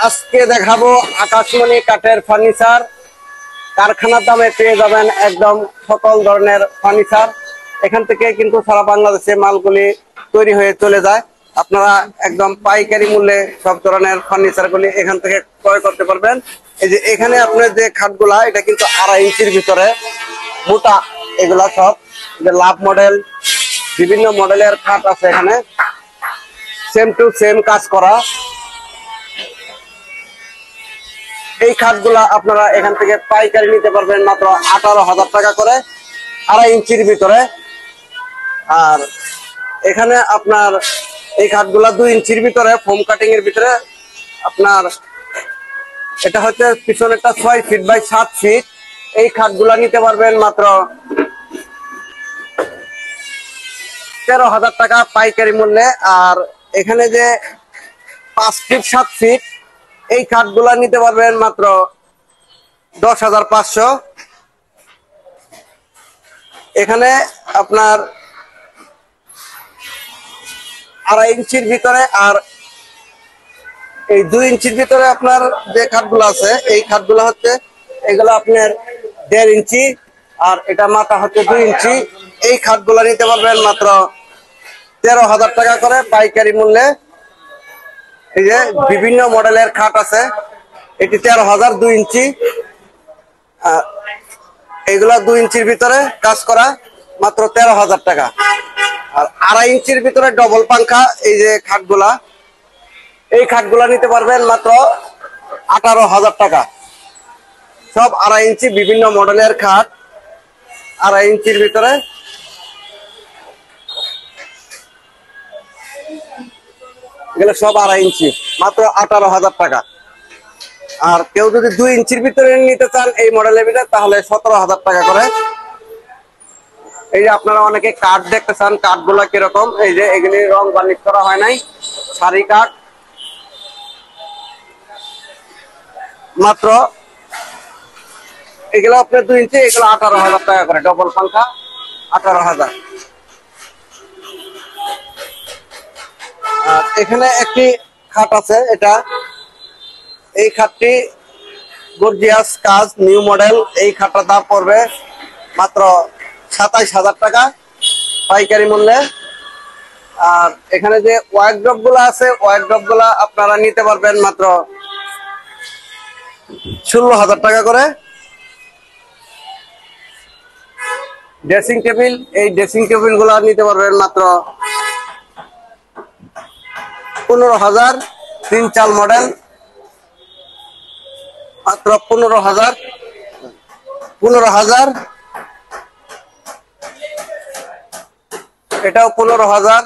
আজকে দেখাবো আকাশমণি কাঠের ফার্নিচার। কারখানার দামে পেয়ে যাবেন একদম সকল ধরনের ফার্নিচার। এখান থেকে কিন্তু সারা বাংলাদেশে মালগুলি তৈরি হয়ে চলে যায়। আপনারা একদম পাইকারি মূল্যে সব ধরনের ফার্নিচার গুলি এখান থেকে ক্রয় করতে পারবেন। এই যে এখানে আপনার যে খাটগুলা, এটা কিন্তু 2.5 ইঞ্চির ভিতরে মোটা। এগুলা সব যে লাভ মডেল, বিভিন্ন মডেলের খাট আছে এখানে, সেম টু সেম কাজ করা। এই খাটগুলা আপনারা এখান থেকে পাইকারি নিতে পারবেন মাত্র 18,000 টাকা করে, 2.5 ইঞ্চির ভিতরে। আর এখানে আপনার এই খাটগুলা 2 ইঞ্চির ভিতরে ফোম কাটিং এর ভিতরে। আপনার এটা হচ্ছে পিছনেরটা 6 ফিট বাই 7 ফিট। এই খাটগুলা নিতে পারবেন মাত্র 13,000 টাকা পাইকারি মূল্যে। আর এখানে যে 5 ফিট 7 ফিট এই খাটগুলা নিতে পারবেন মাত্র 10,500। এখানে আপনার 2.5 ইঞ্চির ভিতরে আর এই 2 ইঞ্চির ভিতরে আপনার যে খাটগুলো আছে, এই খাটগুলো হচ্ছে এগুলো আপনার 1.5 ইঞ্চি, আর এটা মাথা হচ্ছে 2 ইঞ্চি। এই খাটগুলো নিতে পারবেন মাত্র 13,000 টাকা করে পাইকারি মূল্যে। এই যে বিভিন্ন মডেলের খাট আছে, এটি 13,000, 2 ইঞ্চি। এগুলা 2 ইঞ্চির ভিতরে কাজ করা, মাত্র 13,000 টাকা। আর 2.5 ইঞ্চির ভিতরে ডবল পাঙ্খা এই যে খাটগুলা, এই খাটগুলা নিতে পারবেন মাত্র 18,000 টাকা। সব 2.5 ইঞ্চি বিভিন্ন মডেলের খাট, 2.5 ইঞ্চির ভিতরে। এগুলো সব 2.5 ইঞ্চি, মাত্র 18,000 টাকা। আর কেউ যদি 2 ইঞ্চির ভিতরে নিতে চান এই মডেলের ভিতরে, তাহলে 17,000 টাকা করে। এই যে আপনারা অনেকে কাঠ দেখতে চান, কাঠগুলা কিরকম। এই যে এগুলি রং বার্নিশ করা হয় নাই, সারি কাঠ। মাত্র এগুলো আপনার 2 ইঞ্চি, এগুলো 18,000 টাকা করে। ডবল পাঙ্খা 18,000। আর এখানে একটি খাট আছে, এটা এই খাটটি গর্জিয়াস কাজ, নিউ মডেল। এই খাটটার দাম পড়বে মাত্র 27,000 টাকা পাইকারি মূল্যে। আর এখানে যে ওয়ার্কড্রপ গুলা আছে, ওয়ার্কড্রপ গুলা আপনারা নিতে পারবেন মাত্র 16,000 টাকা করে। ড্রেসিং টেবিল, এই ড্রেসিং টেবিল গুলা নিতে পারবেন মাত্র 15,000, 3-4 মডেল, মাত্র 15,000। এটাও 15,000।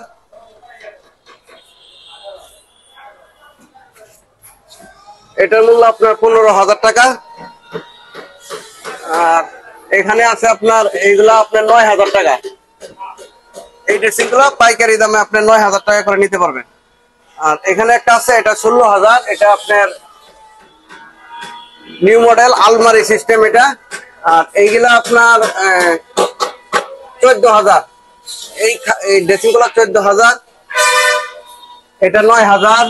এটার মূল্য আপনার 15,000 টাকা। আর এখানে আছে আপনার এইগুলা আপনার 9,000 টাকা। এই ড্রেসিং গুলো পাইকারি দামে আপনার 9,000 টাকা করে নিতে পারবেন। আর এখানে একটা আছে, এটা 16,000। এটা আপনার নিউ মডেল আলমারি সিস্টেম এটা। আর এইগুলা আপনার 14,000। এই ড্রেসিং গুলো 14,000। এটা 9,000।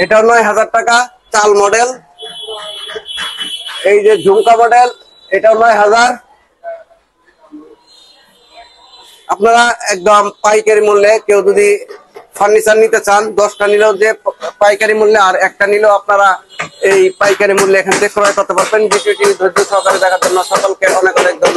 এটাও 9,000 টাকা, চাল মডেল। এই যে ঝুমকা মডেল, এটাও 9,000। আপনারা একদম পাইকারি মূল্যে কেউ যদি ফার্নিচার নিতে চান, 10টা নিলেও যে পাইকারি মূল্যে, আর একটা নিলেও আপনারা এই পাইকারি মূল্যে এখান থেকে ক্রয় করতে পারবেন। ভিডিওটি ধৈর্য সহকারে দেখার জন্য সকলকে অনেক অনেক ধন্যবাদ।